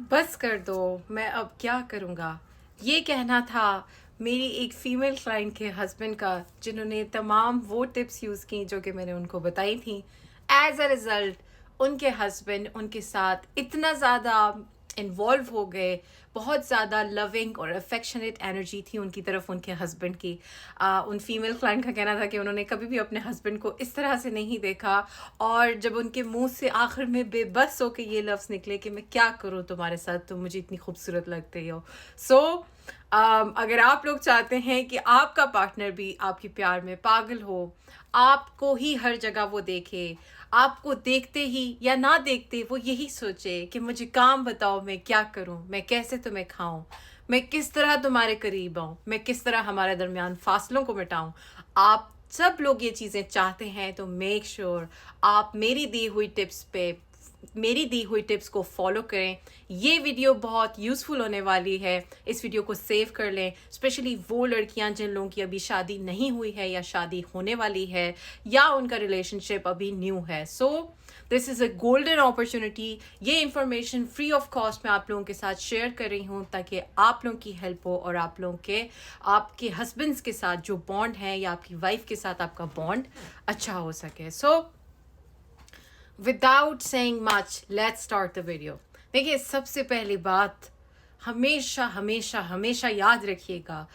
बस कर दो, मैं अब क्या करूँगा। ये कहना था मेरी एक फ़ीमेल क्लाइंट के हस्बैंड का, जिन्होंने तमाम वो टिप्स यूज़ की जो कि मैंने उनको बताई थी। एज़ अ रिज़ल्ट उनके हस्बैंड उनके साथ इतना ज़्यादा इन्वॉल्व हो गए, बहुत ज़्यादा लविंग और अफेक्शनेट एनर्जी थी उनकी तरफ उनके हस्बैंड की। उन फीमेल क्लाइंट का कहना था कि उन्होंने कभी भी अपने हस्बैंड को इस तरह से नहीं देखा, और जब उनके मुंह से आखिर में बेबस होके ये लफ्ज़ निकले कि मैं क्या करूँ तुम्हारे साथ, तुम मुझे इतनी खूबसूरत लगते हो। सो अगर आप लोग चाहते हैं कि आपका पार्टनर भी आपके प्यार में पागल हो, आपको ही हर जगह वो देखे, आपको देखते ही या ना देखते वो यही सोचे कि मुझे काम बताओ, मैं क्या करूं, मैं कैसे तुम्हें खाऊं, मैं किस तरह तुम्हारे करीब आऊं, मैं किस तरह हमारे दरमियान फासलों को मिटाऊं, आप सब लोग ये चीज़ें चाहते हैं, तो मेक श्योर आप मेरी दी हुई टिप्स को फॉलो करें। ये वीडियो बहुत यूज़फुल होने वाली है। इस वीडियो को सेव कर लें, स्पेशली वो लड़कियां जिन लोगों की अभी शादी नहीं हुई है या शादी होने वाली है या उनका रिलेशनशिप अभी न्यू है। So this is a golden opportunity. ये इन्फॉर्मेशन फ्री ऑफ कॉस्ट मैं आप लोगों के साथ शेयर कर रही हूँ, ताकि आप लोगों की हेल्प हो और आप लोगों के आपके हस्बैंड्स के साथ जो बॉन्ड है या आपकी वाइफ के साथ आपका बॉन्ड अच्छा हो सके। So without saying much, let's start the video. देखिए, सबसे पहली बात हमेशा हमेशा हमेशा याद रखिएगा,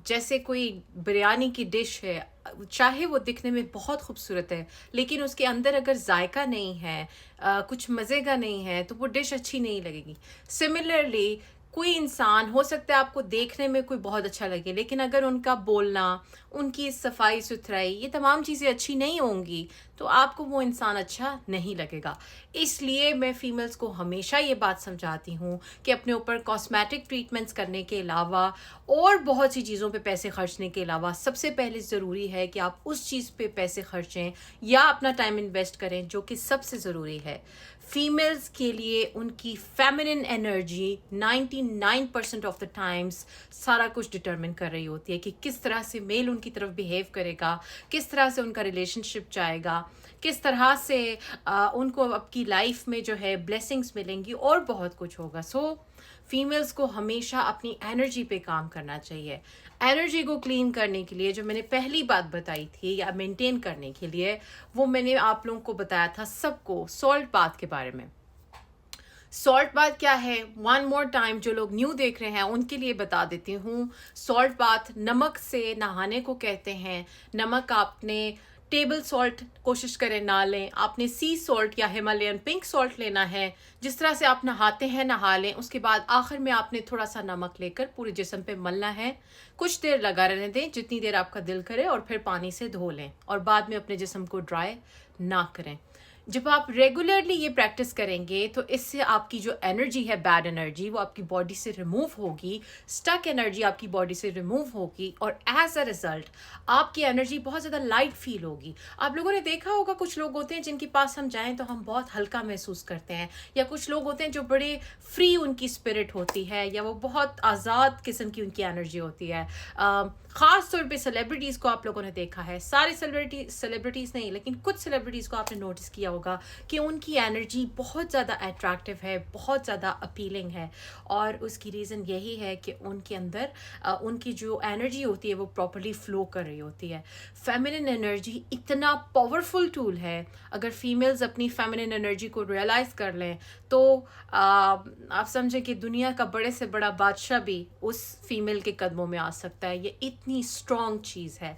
जैसे कोई बिरयानी की डिश है, चाहे वो दिखने में बहुत खूबसूरत है, लेकिन उसके अंदर अगर जायका नहीं है, कुछ मज़े का नहीं है, तो वो डिश अच्छी नहीं लगेगी। सिमिलरली कोई इंसान हो सकता है आपको देखने में कोई बहुत अच्छा लगे, लेकिन अगर उनका बोलना, उनकी सफाई सुथराई, ये तमाम चीज़ें अच्छी नहीं होंगी, तो आपको वो इंसान अच्छा नहीं लगेगा। इसलिए मैं फ़ीमेल्स को हमेशा ये बात समझाती हूँ कि अपने ऊपर कॉस्मेटिक ट्रीटमेंट्स करने के अलावा और बहुत सी चीज़ों पे पैसे खर्चने के अलावा सबसे पहले ज़रूरी है कि आप उस चीज़ पे पैसे खर्चें या अपना टाइम इन्वेस्ट करें जो कि सबसे ज़रूरी है। फीमेल्स के लिए उनकी feminine energy 99% of the times सारा कुछ डिटरमिन कर रही होती है कि किस तरह से मेल उनकी तरफ बिहेव करेगा, किस तरह से उनका रिलेशनशिप जाएगा, किस तरह से उनको आपकी लाइफ में जो है ब्लेसिंग्स मिलेंगी और बहुत कुछ होगा। सो फीमेल्स को हमेशा अपनी एनर्जी पे काम करना चाहिए। एनर्जी को क्लीन करने के लिए जो मैंने पहली बात बताई थी, या मेंटेन करने के लिए, वो मैंने आप लोगों को बताया था सबको, सॉल्ट बाथ के बारे में। सॉल्ट बाथ क्या है, वन मोर टाइम जो लोग न्यू देख रहे हैं उनके लिए बता देती हूँ। सॉल्ट बाथ नमक से नहाने को कहते हैं। नमक आपने टेबल सॉल्ट कोशिश करें ना लें, आपने सी सॉल्ट या हिमालयन पिंक सॉल्ट लेना है। जिस तरह से आप नहाते हैं नहा लें, उसके बाद आखिर में आपने थोड़ा सा नमक लेकर पूरे जिस्म पे मलना है। कुछ देर लगा रहने दें, जितनी देर आपका दिल करे, और फिर पानी से धो लें और बाद में अपने जिस्म को ड्राई ना करें। जब आप रेगुलरली ये प्रैक्टिस करेंगे तो इससे आपकी जो एनर्जी है, बैड एनर्जी, वो आपकी बॉडी से रिमूव होगी, स्टक एनर्जी आपकी बॉडी से रिमूव होगी, और एज अ रिजल्ट आपकी एनर्जी बहुत ज़्यादा लाइट फील होगी। आप लोगों ने देखा होगा, कुछ लोग होते हैं जिनके पास हम जाएं तो हम बहुत हल्का महसूस करते हैं, या कुछ लोग होते हैं जो बड़े फ्री उनकी स्पिरिट होती है, या वो बहुत आज़ाद किस्म की उनकी एनर्जी होती है। ख़ास तौर पे सेलिब्रिटीज़ को आप लोगों ने देखा है, सारे सेलिब्रिटीज़ नहीं, लेकिन कुछ सेलिब्रिटीज़ को आपने नोटिस किया होगा कि उनकी एनर्जी बहुत ज़्यादा अट्रैक्टिव है, बहुत ज़्यादा अपीलिंग है। और उसकी रीज़न यही है कि उनके अंदर उनकी जो एनर्जी होती है वो प्रॉपर्ली फ्लो कर रही होती है। फेमिनिन एनर्जी इतना पावरफुल टूल है, अगर फीमेल्स अपनी फेमिनिन एनर्जी को रियलाइज़ कर लें तो आप समझें कि दुनिया का बड़े से बड़ा बादशाह भी उस फीमेल के कदमों में आ सकता है। ये इतनी स्ट्रॉन्ग चीज़ है।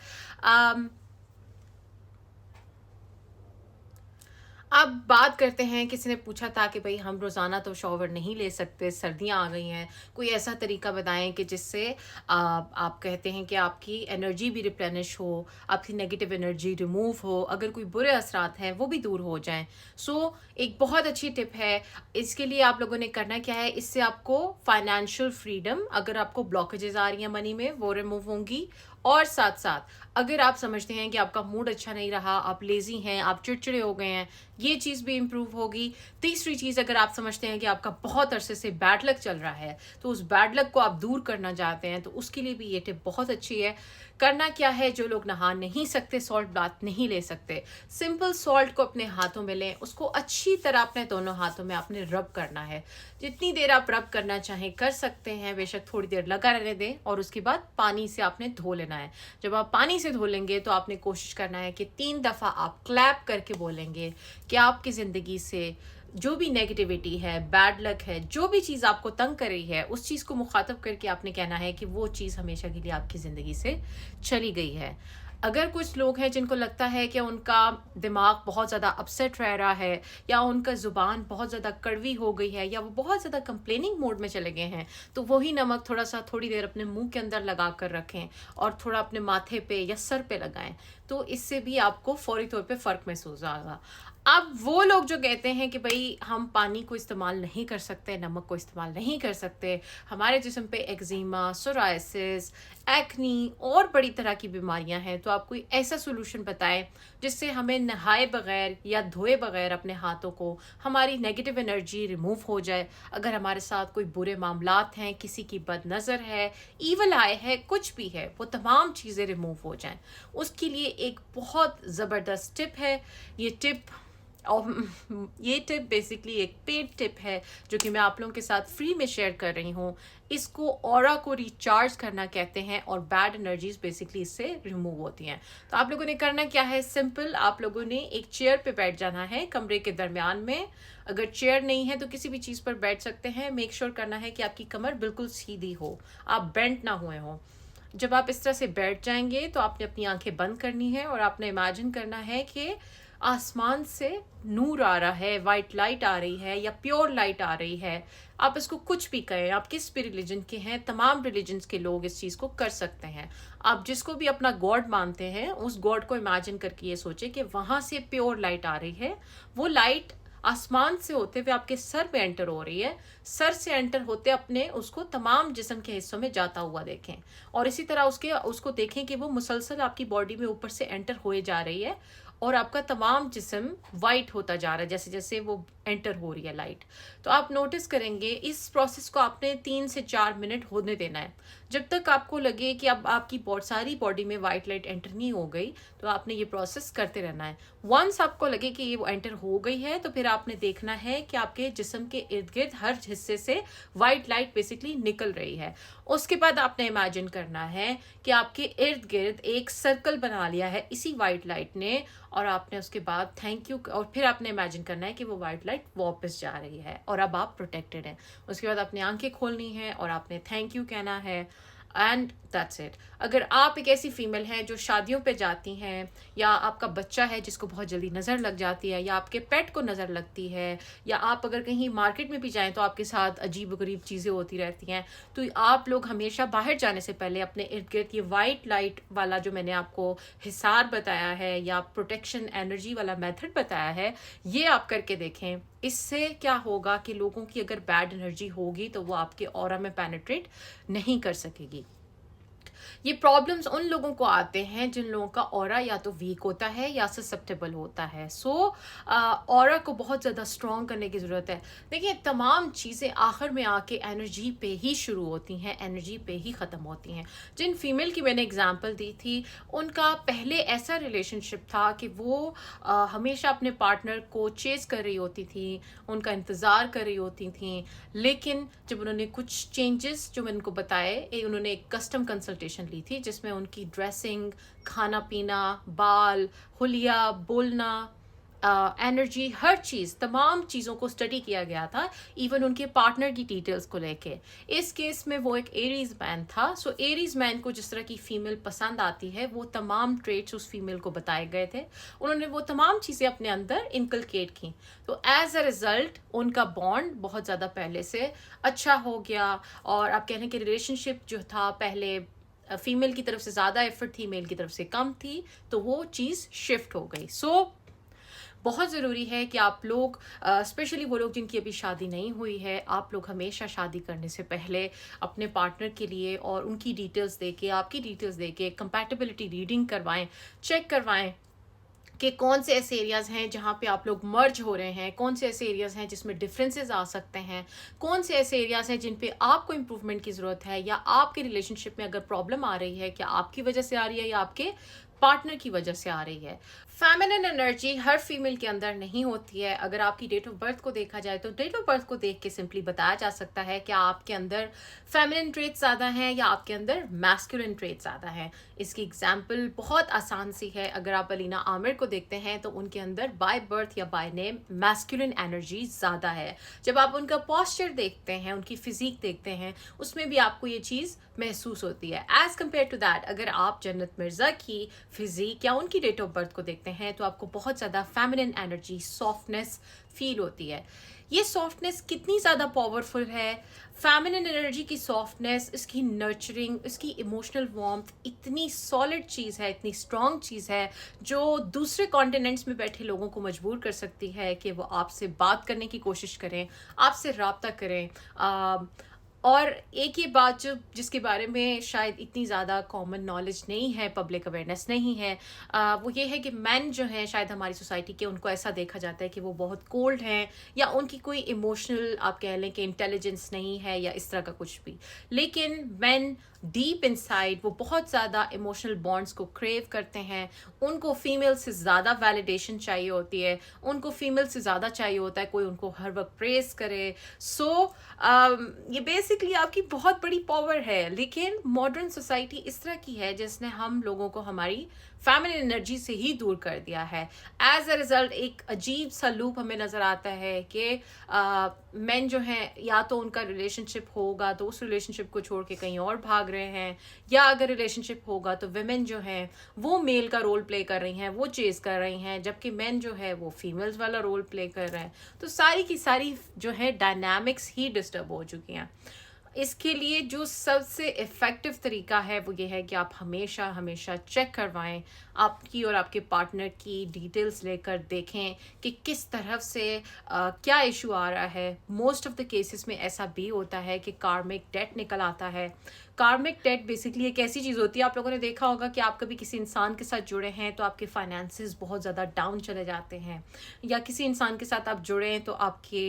अब बात करते हैं, किसी ने पूछा था कि भाई हम रोज़ाना तो शॉवर नहीं ले सकते, सर्दियाँ आ गई हैं, कोई ऐसा तरीका बताएं कि जिससे आप कहते हैं कि आपकी एनर्जी भी रिप्लेनिश हो, आपकी नेगेटिव एनर्जी रिमूव हो, अगर कोई बुरे असरात हैं वो भी दूर हो जाएं। सो एक बहुत अच्छी टिप है। इसके लिए आप लोगों ने करना क्या है, इससे आपको फाइनेंशियल फ्रीडम, अगर आपको ब्लॉकेजेस आ रही हैं मनी में, वो रिमूव होंगी। और साथ साथ अगर आप समझते हैं कि आपका मूड अच्छा नहीं रहा, आप लेज़ी हैं, आप चिड़चिड़े हो गए हैं, ये चीज़ भी इम्प्रूव होगी। तीसरी चीज़, अगर आप समझते हैं कि आपका बहुत अरसे से बैड लक चल रहा है, तो उस बैड लक को आप दूर करना चाहते हैं, तो उसके लिए भी ये टिप बहुत अच्छी है। करना क्या है, जो लोग नहा नहीं सकते, सॉल्ट बाथ नहीं ले सकते, सिंपल सॉल्ट को अपने हाथों में लें, उसको अच्छी तरह अपने दोनों हाथों में आपने रब करना है। जितनी देर आप रब करना चाहें कर सकते हैं, बेशक थोड़ी देर लगा रहने दें, और उसके बाद पानी से आपने धो लेना है। जब आप पानी से धो लेंगे तो आपने कोशिश करना है कि 3 दफ़ा आप क्लैप करके बोलेंगे कि आपकी ज़िंदगी से जो भी नेगेटिविटी है, बैड लक है, जो भी चीज़ आपको तंग कर रही है, उस चीज़ को मुखातब करके आपने कहना है कि वो चीज़ हमेशा के लिए आपकी ज़िंदगी से चली गई है। अगर कुछ लोग हैं जिनको लगता है कि उनका दिमाग बहुत ज़्यादा अपसेट रह रहा है, या उनका ज़ुबान बहुत ज़्यादा कड़वी हो गई है, या वो बहुत ज़्यादा कंप्लेनिंग मोड में चले गए हैं, तो वही नमक थोड़ा सा थोड़ी देर अपने मुंह के अंदर लगा कर रखें और थोड़ा अपने माथे पे या सर पे लगाएं, तो इससे भी आपको फौरी तौर पे फ़र्क महसूस होगा। अब वो लोग जो कहते हैं कि भाई हम पानी को इस्तेमाल नहीं कर सकते, नमक को इस्तेमाल नहीं कर सकते, हमारे जिस्म पे एक्जिमा, सोराइसिस, एक्नी और बड़ी तरह की बीमारियां हैं, तो आप कोई ऐसा सोल्यूशन बताएं जिससे हमें नहाए बगैर या धोए बगैर अपने हाथों को हमारी नेगेटिव एनर्जी रिमूव हो जाए। अगर हमारे साथ कोई बुरे मामलात हैं, किसी की बदनज़र है, ईवल आय है, कुछ भी है, वो तमाम चीज़ें रिमूव हो जाएं। उसके लिए एक बहुत ज़बरदस्त टिप है। ये टिप बेसिकली एक पेड टिप है जो कि मैं आप लोगों के साथ फ्री में शेयर कर रही हूँ। इसको ऑरा को रिचार्ज करना कहते हैं, और बैड एनर्जीज बेसिकली इससे रिमूव होती हैं। तो आप लोगों ने करना क्या है, सिंपल, आप लोगों ने एक चेयर पे बैठ जाना है कमरे के दरमियान में। अगर चेयर नहीं है तो किसी भी चीज़ पर बैठ सकते हैं। मेक श्योर करना है कि आपकी कमर बिल्कुल सीधी हो, आप बेंट ना हुए हों। जब आप इस तरह से बैठ जाएंगे तो आपने अपनी आंखें बंद करनी है और आपने इमेजिन करना है कि आसमान से नूर आ रहा है, वाइट लाइट आ रही है या प्योर लाइट आ रही है। आप इसको कुछ भी कहें, आप किस भी रिलीजन के हैं, तमाम रिलीजन्स के लोग इस चीज़ को कर सकते हैं। आप जिसको भी अपना गॉड मानते हैं उस गॉड को इमेजिन करके ये सोचे कि वहाँ से प्योर लाइट आ रही है। वो लाइट आसमान से होते हुए आपके सर पे एंटर हो रही है, सर से एंटर होते अपने उसको तमाम जिस्म के हिस्सों में जाता हुआ देखें, और इसी तरह उसको देखें कि वो मुसलसल आपकी बॉडी में ऊपर से एंटर होए जा रही है और आपका तमाम जिस्म वाइट होता जा रहा है जैसे जैसे वो एंटर हो रही है लाइट। तो आप नोटिस करेंगे इस प्रोसेस को आपने 3 से 4 मिनट होने देना है। जब तक आपको लगे कि अब आपकी सारी बॉडी में वाइट लाइट एंटर नहीं हो गई तो आपने ये प्रोसेस करते रहना है। वंस आपको लगे कि ये एंटर हो गई है तो फिर आपने देखना है कि आपके जिस्म के इर्द गिर्द हर हिस्से से वाइट लाइट बेसिकली निकल रही है। उसके बाद आपने इमेजिन करना है कि आपके इर्द गिर्द एक सर्कल बना लिया है इसी वाइट लाइट ने, और आपने उसके बाद थैंक यू, और फिर आपने इमेजिन करना है कि वो वाइट लाइट वापस जा रही है और अब आप प्रोटेक्टेड हैं। उसके बाद आपने आंखें खोलनी है और आपने थैंक यू कहना है, एंड दैट्स इट। अगर आप एक ऐसी फीमेल हैं जो शादियों पे जाती हैं, या आपका बच्चा है जिसको बहुत जल्दी नज़र लग जाती है, या आपके पेट को नज़र लगती है, या आप अगर कहीं मार्केट में भी जाएं तो आपके साथ अजीब गरीब चीज़ें होती रहती हैं, तो आप लोग हमेशा बाहर जाने से पहले अपने इर्द गिर्द ये वाइट लाइट वाला जो मैंने आपको हिसार बताया है या प्रोटेक्शन एनर्जी वाला मेथड बताया है, ये आप करके देखें। इससे क्या होगा कि लोगों की अगर बैड एनर्जी होगी तो वो आपके ऑरा में पेनिट्रेट नहीं कर सकेगी। ये प्रॉब्लम्स उन लोगों को आते हैं जिन लोगों का ऑरा या तो वीक होता है या ससेप्टेबल होता है। सो ऑरा को बहुत ज़्यादा स्ट्रॉन्ग करने की ज़रूरत है। देखिए तमाम चीज़ें आखिर में आके एनर्जी पे ही शुरू होती हैं, एनर्जी पे ही ख़त्म होती हैं। जिन फीमेल की मैंने एग्जांपल दी थी उनका पहले ऐसा रिलेशनशिप था कि वो हमेशा अपने पार्टनर को चेस कर रही होती थी, उनका इंतज़ार कर रही होती थी, लेकिन जब उन्होंने कुछ चेंजेस जो मैंने उनको बताए, उन्होंने एक कस्टम कंसल्टेशन ली थी जिसमें उनकी ड्रेसिंग, खाना पीना, बाल, हुलिया, बोलना, एनर्जी, हर चीज़, तमाम चीज़ों को स्टडी किया गया था, इवन उनके पार्टनर की डिटेल्स को लेके। इस केस में वो एक एरीज मैन था। सो एरीज मैन को जिस तरह की फीमेल पसंद आती है वो तमाम ट्रेट्स उस फीमेल को बताए गए थे, उन्होंने वो तमाम चीज़ें अपने अंदर इनकलकेट की। तो एज अ रिज़ल्ट उनका बॉन्ड बहुत ज़्यादा पहले से अच्छा हो गया, और आप कह रहे हैं कि रिलेशनशिप जो था पहले फीमेल की तरफ से ज़्यादा एफर्ट थी, मेल की तरफ से कम थी, तो वो चीज़ शिफ्ट हो गई। सो बहुत ज़रूरी है कि आप लोग, स्पेशली वो लोग जिनकी अभी शादी नहीं हुई है, आप लोग हमेशा शादी करने से पहले अपने पार्टनर के लिए और उनकी डिटेल्स देके, आपकी डिटेल्स देके कंपैटिबिलिटी रीडिंग करवाएं, चेक करवाएं कि कौन से ऐसे एरियाज़ हैं जहाँ पे आप लोग मर्ज हो रहे हैं, कौन से ऐसे एरियाज़ हैं जिसमें डिफरेंसेस आ सकते हैं, कौन से ऐसे एरियाज़ हैं जिन पे आपको इम्प्रूवमेंट की ज़रूरत है, या आपके रिलेशनशिप में अगर प्रॉब्लम आ रही है क्या आपकी वजह से आ रही है या आपके पार्टनर की वजह से आ रही है। फेमिनिन एनर्जी हर फीमेल के अंदर नहीं होती है। अगर आपकी डेट ऑफ बर्थ को देखा जाए तो डेट ऑफ बर्थ को देख के सिंपली बताया जा सकता है कि आपके अंदर फेमिनिन ट्रेट्स ज़्यादा हैं या आपके अंदर मैस्कुलिन ट्रेट्स ज़्यादा हैं। इसकी एग्जाम्पल बहुत आसान सी है। अगर आप अलीना आमिर को देखते हैं तो उनके अंदर बाय बर्थ या बाय नेम मैस्कुलिन एनर्जी ज़्यादा है। जब आप उनका पॉस्चर देखते हैं, उनकी फिजिक देखते हैं, उसमें भी आपको ये चीज़ महसूस होती है। एज कम्पेयर टू दैट अगर आप जन्नत मिर्ज़ा की फिजिक या उनकी डेट ऑफ बर्थ को देखते हैं तो आपको बहुत ज़्यादा फेमिनिन एनर्जी, सॉफ्टनेस फील होती है। ये सॉफ्टनेस कितनी ज़्यादा पावरफुल है, फेमिनिन एनर्जी की सॉफ्टनेस, इसकी नर्चरिंग, इसकी इमोशनल वार्मथ इतनी सॉलिड चीज़ है, इतनी स्ट्रॉन्ग चीज़ है जो दूसरे कॉन्टिनेंट्स में बैठे लोगों को मजबूर कर सकती है कि वो आपसे बात करने की कोशिश करें, आपसे रब्ता करें। और एक ये बात जिसके बारे में शायद इतनी ज़्यादा कॉमन नॉलेज नहीं है, पब्लिक अवेयरनेस नहीं है, वो ये है कि मैन जो हैं शायद हमारी सोसाइटी के, उनको ऐसा देखा जाता है कि वो बहुत कोल्ड हैं या उनकी कोई इमोशनल आप कह लें कि इंटेलिजेंस नहीं है या इस तरह का कुछ भी। लेकिन मैन डीप इनसाइड वो बहुत ज़्यादा इमोशनल बॉन्ड्स को क्रेव करते हैं। उनको फीमेल से ज़्यादा वैलिडेशन चाहिए होती है, उनको फीमेल से ज़्यादा चाहिए होता है कोई उनको हर वक्त प्रेस करे। ये बेसिकली आपकी बहुत बड़ी पावर है। लेकिन मॉडर्न सोसाइटी इस तरह की है जिसने हम लोगों को हमारी फेमिनिन एनर्जी से ही दूर कर दिया है। एज अ रिजल्ट एक अजीब सा लूप हमें नज़र आता है कि मेन जो हैं या तो उनका रिलेशनशिप होगा तो उस रिलेशनशिप को छोड़ के कहीं और भाग रहे हैं, या अगर रिलेशनशिप होगा तो विमेन जो हैं वो मेल का रोल प्ले कर रही हैं, वो चेज कर रही हैं, जबकि मेन जो है वो फीमेल्स वाला रोल प्ले कर रहे हैं। तो सारी की सारी जो है डायनामिक्स ही डिस्टर्ब हो चुकी हैं। इसके लिए जो सबसे इफ़ेक्टिव तरीका है वो ये है कि आप हमेशा हमेशा चेक करवाएं, आपकी और आपके पार्टनर की डिटेल्स लेकर देखें कि किस तरफ से क्या इशू आ रहा है। मोस्ट ऑफ द केसेस में ऐसा भी होता है कि कार्मिक डेट निकल आता है। कार्मिक डेट बेसिकली एक ऐसी चीज़ होती है, आप लोगों ने देखा होगा कि आप कभी किसी इंसान के साथ जुड़े हैं तो आपके फाइनेंसेस बहुत ज़्यादा डाउन चले जाते हैं, या किसी इंसान के साथ आप जुड़े हैं तो आपके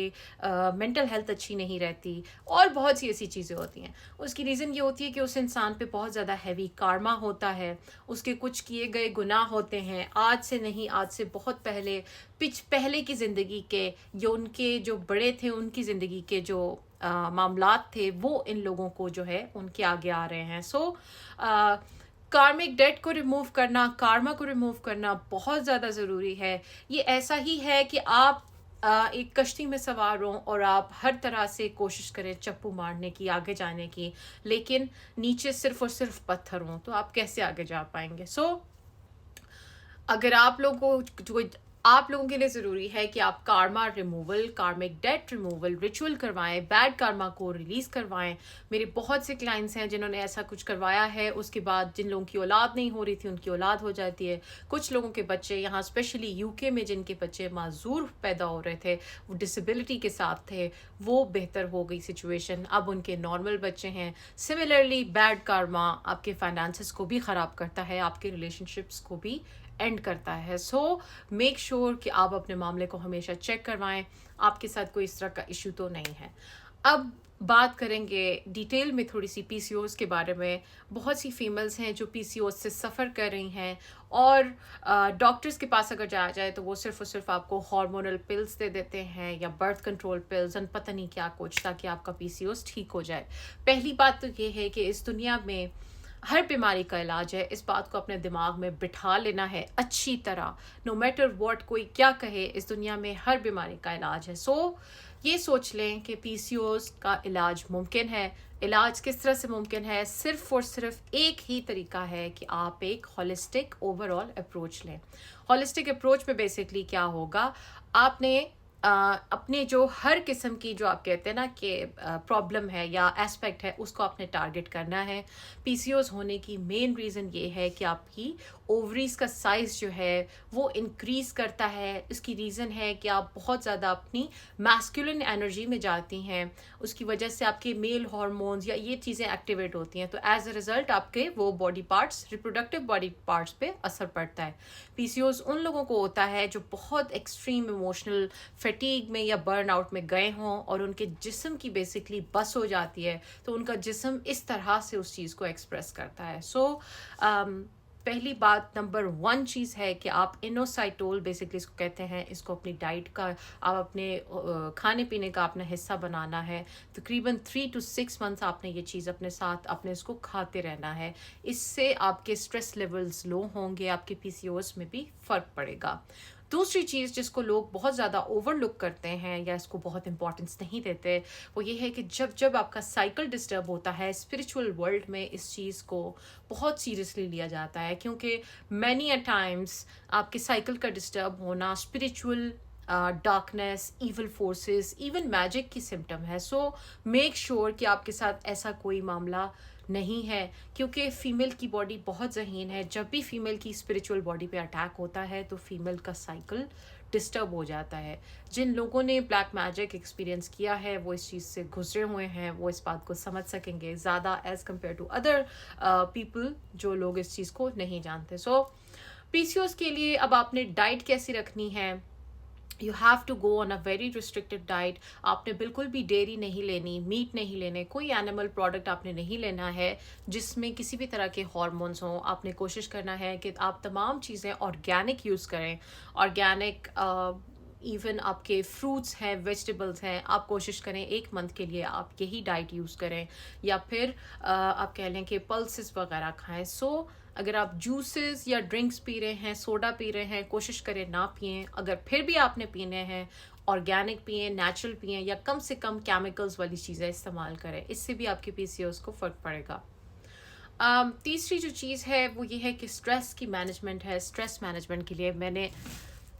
मेंटल हेल्थ अच्छी नहीं रहती, और बहुत सी ऐसी चीज़ें होती हैं। उसकी रीज़न ये होती है कि उस इंसान पे बहुत ज़्यादा हैवी कार्मा होता है, उसके कुछ किए गए गुनाह होते हैं, आज से नहीं, आज से बहुत पहले की ज़िंदगी के, या उनके जो बड़े थे उनकी ज़िंदगी के जो मामलात थे वो इन लोगों को जो है उनके आगे आ रहे हैं। कार्मिक डेट को रिमूव करना, कार्मा को रिमूव करना बहुत ज़्यादा ज़रूरी है। ये ऐसा ही है कि आप एक कश्ती में सवार हों और आप हर तरह से कोशिश करें चप्पू मारने की, आगे जाने की, लेकिन नीचे सिर्फ और सिर्फ पत्थर हों तो आप कैसे आगे जा पाएंगे। अगर आप लोगों के लिए ज़रूरी है कि आप कार्मा रिमूवल, कार्मिक डेट रिमूवल रिचुअल करवाएं, बैड कार्मा को रिलीज़ करवाएं। मेरे बहुत से क्लाइंट्स हैं जिन्होंने ऐसा कुछ करवाया है, उसके बाद जिन लोगों की औलाद नहीं हो रही थी उनकी औलाद हो जाती है। कुछ लोगों के बच्चे यहाँ स्पेशली यूके में जिनके बच्चे माजूर पैदा हो रहे थे, वो डिसेबिलिटी के साथ थे, वो बेहतर हो गई सिचुएशन, अब उनके नॉर्मल बच्चे हैं। सिमिलरली बैड कार्मा आपके फाइनेंसेस को भी ख़राब करता है, आपके रिलेशनशिप्स को भी एंड करता है। मेक श्योर कि आप अपने मामले को हमेशा चेक करवाएं, आपके साथ कोई इस तरह का इशू तो नहीं है। अब बात करेंगे डिटेल में थोड़ी सी पीसीओएस के बारे में। बहुत सी फीमेल्स हैं जो पीसीओएस से सफ़र कर रही हैं, और डॉक्टर्स के पास अगर जाया जाए तो वो सिर्फ और सिर्फ आपको हार्मोनल पिल्स दे देते हैं या बर्थ कंट्रोल पिल्स और पता नहीं क्या कुछ, ताकि आपका पीसीओएस ठीक हो जाए। पहली बात तो ये है कि इस दुनिया में हर बीमारी का इलाज है, इस बात को अपने दिमाग में बिठा लेना है अच्छी तरह। नो मैटर व्हाट कोई क्या कहे, इस दुनिया में हर बीमारी का इलाज है। ये सोच लें कि पीसीओएस का इलाज मुमकिन है। इलाज किस तरह से मुमकिन है? सिर्फ और सिर्फ एक ही तरीका है कि आप एक होलिस्टिक ओवरऑल अप्रोच लें। होलिस्टिक अप्रोच में बेसिकली क्या होगा, आपने अपने जो हर किस्म की जो आप कहते हैं ना कि प्रॉब्लम है या एस्पेक्ट है, उसको आपने टारगेट करना है। पीसीओएस होने की मेन रीज़न ये है कि आपकी ओवरीज का साइज़ जो है वो इंक्रीज़ करता है। इसकी रीज़न है कि आप बहुत ज़्यादा अपनी मैस्कुलिन एनर्जी में जाती हैं, उसकी वजह से आपके मेल हार्मोन्स या ये चीज़ें एक्टिवेट होती हैं, तो एज अ रिज़ल्ट आपके वो body parts, reproductive body parts पे असर पड़ता है। पीसीओएस उन लोगों को होता है जो बहुत एक्सट्रीम इमोशनल फटीग में या बर्न आउट में गए हों और उनके जिस्म की बेसिकली बस हो जाती है, तो उनका जिस्म इस तरह से उस चीज़ को एक्सप्रेस करता है। पहली बात नंबर 1 चीज़ है कि आप इनोसाइटोल बेसिकली इसको कहते हैं, इसको अपनी डाइट का आप अपने खाने पीने का अपना हिस्सा बनाना है। तकरीबन 3 to 6 मंथ्स आपने ये चीज़ अपने साथ अपने इसको खाते रहना है। इससे आपके स्ट्रेस लेवल्स लो होंगे, आपके पीसीओएस में भी फ़र्क पड़ेगा। दूसरी चीज़ जिसको लोग बहुत ज़्यादा ओवरलुक करते हैं या इसको बहुत इंपॉर्टेंस नहीं देते, वो ये है कि जब जब आपका साइकिल डिस्टर्ब होता है स्पिरिचुअल वर्ल्ड में, इस चीज़ को बहुत सीरियसली लिया जाता है, क्योंकि मैनी अ टाइम्स आपके साइकिल का डिस्टर्ब होना spiritual darkness, evil forces, even magic की सिम्टम है। सो मेक श्योर कि आपके साथ ऐसा कोई मामला नहीं है, क्योंकि फीमेल की बॉडी बहुत ज़हीन है। जब भी फीमेल की स्पिरिचुअल बॉडी पे अटैक होता है तो फीमेल का साइकिल डिस्टर्ब हो जाता है। जिन लोगों ने ब्लैक मैजिक एक्सपीरियंस किया है, वो इस चीज़ से गुजरे हुए हैं, वो इस बात को समझ सकेंगे ज़्यादा as compare to other people जो लोग इस चीज़ को नहीं जानते। सो पीसीओएस के लिए अब आपने डाइट कैसी रखनी है, you have to go on a very restricted diet. आपने बिल्कुल भी डेयरी नहीं लेनी, मीट नहीं लेने, कोई एनिमल प्रोडक्ट आपने नहीं लेना है जिसमें किसी भी तरह के हार्मोन्स हों। आपने कोशिश करना है कि आप तमाम चीज़ें ऑर्गेनिक यूज़ करें। ऑर्गेनिक इवन आपके फ्रूट्स हैं, वेजिटेबल्स हैं, आप कोशिश करें 1 मंथ के लिए आप यही डाइट यूज़ करें, या फिर आप कह लें कि पल्सेस वगैरह खाएं। सो अगर आप जूसेस या ड्रिंक्स पी रहे हैं, सोडा पी रहे हैं, कोशिश करें ना पिएं। अगर फिर भी आपने पीने हैं, ऑर्गेनिक पिएं, नेचुरल पिएं, या कम से कम केमिकल्स वाली चीज़ें इस्तेमाल करें। इससे भी आपके पीसीओएस को फ़र्क पड़ेगा। तीसरी जो चीज़ है वो ये है कि स्ट्रेस की मैनेजमेंट है। स्ट्रेस मैनेजमेंट के लिए मैंने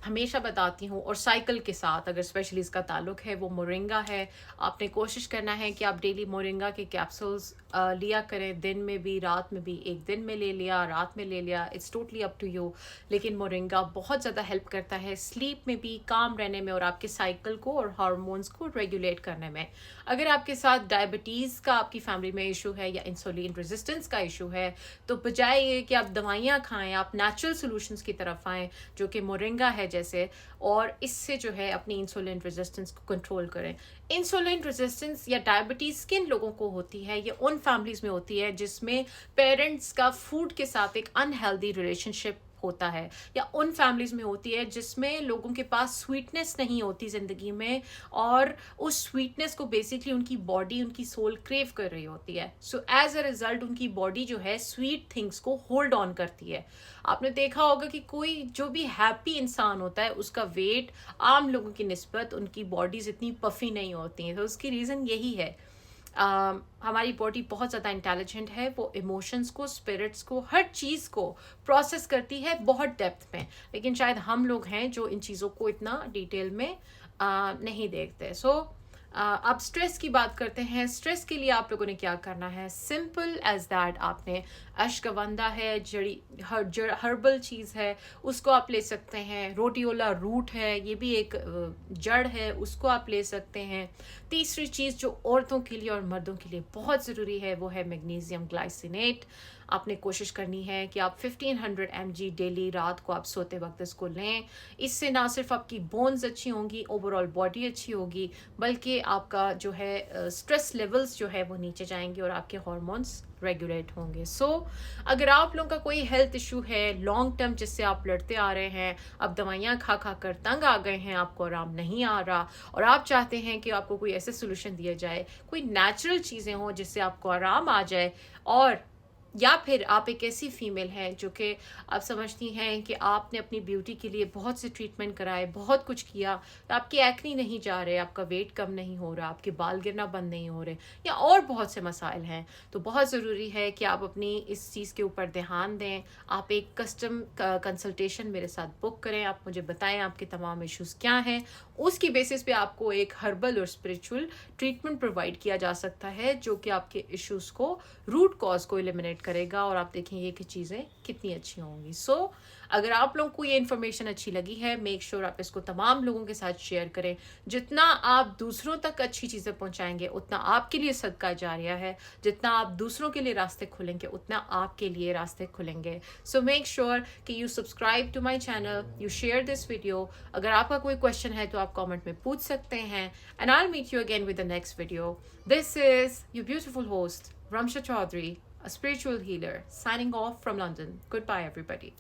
हमेशा बताती हूँ, और साइकिल के साथ अगर स्पेशली इसका ताल्लुक है, वो मोरिंगा है। आपने कोशिश करना है कि आप डेली मोरिंगा के कैप्सूल्स लिया करें, दिन में भी रात में भी। एक दिन में ले लिया, रात में ले लिया, it's totally up to you. लेकिन मोरिंगा बहुत ज़्यादा हेल्प करता है स्लीप में भी, काम रहने में, और आपके साइकिल को और हार्मोन्स को रेगुलेट करने में। अगर आपके साथ डायबिटीज़ का आपकी फैमिली में इशू है या इंसुलिन रेजिस्टेंस का इशू है, तो बजाय ये कि आप दवाइयाँ खाएँ, आप नेचुरल सोल्यूशंस की तरफ आएँ, जो कि मोरिंगा है जैसे, और इससे जो है अपनी इंसुलिन रेजिस्टेंस को कंट्रोल करें। इंसुलिन रेजिस्टेंस या डायबिटीज़ किन लोगों को होती है? ये उन फैमिलीज़ में होती है जिसमें पेरेंट्स का फूड के साथ एक अनहेल्दी रिलेशनशिप होता है, या उन फैमिलीज़ में होती है जिसमें लोगों के पास स्वीटनेस नहीं होती ज़िंदगी में, और उस स्वीटनेस को बेसिकली उनकी बॉडी, उनकी सोल क्रेव कर रही होती है। सो एज अ रिज़ल्ट उनकी बॉडी जो है स्वीट थिंग्स को होल्ड ऑन करती है। आपने देखा होगा कि कोई जो भी हैप्पी इंसान होता है उसका वेट आम लोगों की निस्बत उनकी बॉडीज़ इतनी पफी नहीं होती हैं। तो उसकी रीज़न यही है। हमारी बॉडी बहुत ज़्यादा इंटेलिजेंट है, वो इमोशंस को, स्पिरिट्स को, हर चीज़ को प्रोसेस करती है बहुत डेप्थ में, लेकिन शायद हम लोग हैं जो इन चीज़ों को इतना डिटेल में नहीं देखते। सो अब स्ट्रेस की बात करते हैं। स्ट्रेस के लिए आप लोगों ने क्या करना है? सिंपल एज दैट, आपने अश्वगंधा है, हर्बल चीज़ है, उसको आप ले सकते हैं। रोटियोला रूट है, ये भी एक जड़ है, उसको आप ले सकते हैं। तीसरी चीज़ जो औरतों के लिए और मर्दों के लिए बहुत ज़रूरी है, वो है मैग्नीशियम ग्लाइसिनेट। आपने कोशिश करनी है कि आप 1500 mg डेली रात को आप सोते वक्त इसको लें। इससे ना सिर्फ आपकी बोन्स अच्छी होंगी, ओवरऑल बॉडी अच्छी होगी, बल्कि आपका जो है स्ट्रेस लेवल्स जो है वो नीचे जाएंगे और आपके हार्मोन्स रेगुलेट होंगे। सो अगर आप लोगों का कोई हेल्थ इशू है लॉन्ग टर्म जिससे आप लड़ते आ रहे हैं, अब दवाइयाँ खा खा कर तंग आ गए हैं, आपको आराम नहीं आ रहा, और आप चाहते हैं कि आपको कोई ऐसे सोल्यूशन दिया जाए, कोई नेचुरल चीज़ें हों जिससे आपको आराम आ जाए, और या फिर आप एक ऐसी फीमेल हैं जो कि आप समझती हैं कि आपने अपनी ब्यूटी के लिए बहुत से ट्रीटमेंट कराए, बहुत कुछ किया, तो आपकी एक्नी नहीं जा रहे, आपका वेट कम नहीं हो रहा, आपके बाल गिरना बंद नहीं हो रहे, या और बहुत से मसाइल हैं, तो बहुत ज़रूरी है कि आप अपनी इस चीज़ के ऊपर ध्यान दें। आप एक कस्टम कंसल्टेशन मेरे साथ बुक करें, आप मुझे बताएं आपके तमाम इश्यूज़ क्या हैं, उसकी बेसिस पे आपको एक हर्बल और स्पिरिचुअल ट्रीटमेंट प्रोवाइड किया जा सकता है जो कि आपके इश्यूज़ को, रूट कॉज को एलिमिनेट करेगा, और आप देखेंगे कि चीज़ें कितनी अच्छी होंगी। सो अगर आप लोगों को ये इन्फॉर्मेशन अच्छी लगी है, मेक श्योर आप इसको तमाम लोगों के साथ शेयर करें। जितना आप दूसरों तक अच्छी चीज़ें पहुंचाएंगे उतना आपके लिए सदका जारिया है, जितना आप दूसरों के लिए रास्ते खुलेंगे उतना आपके लिए रास्ते खुलेंगे। सो मेक श्योर कि you subscribe to my channel, you share this video. अगर आपका कोई क्वेश्चन है तो आप कॉमेंट में पूछ सकते हैं, and I will meet you again with the next video. This is your beautiful host Ramsha Chaudhary. a spiritual healer, signing off from London. Goodbye, everybody.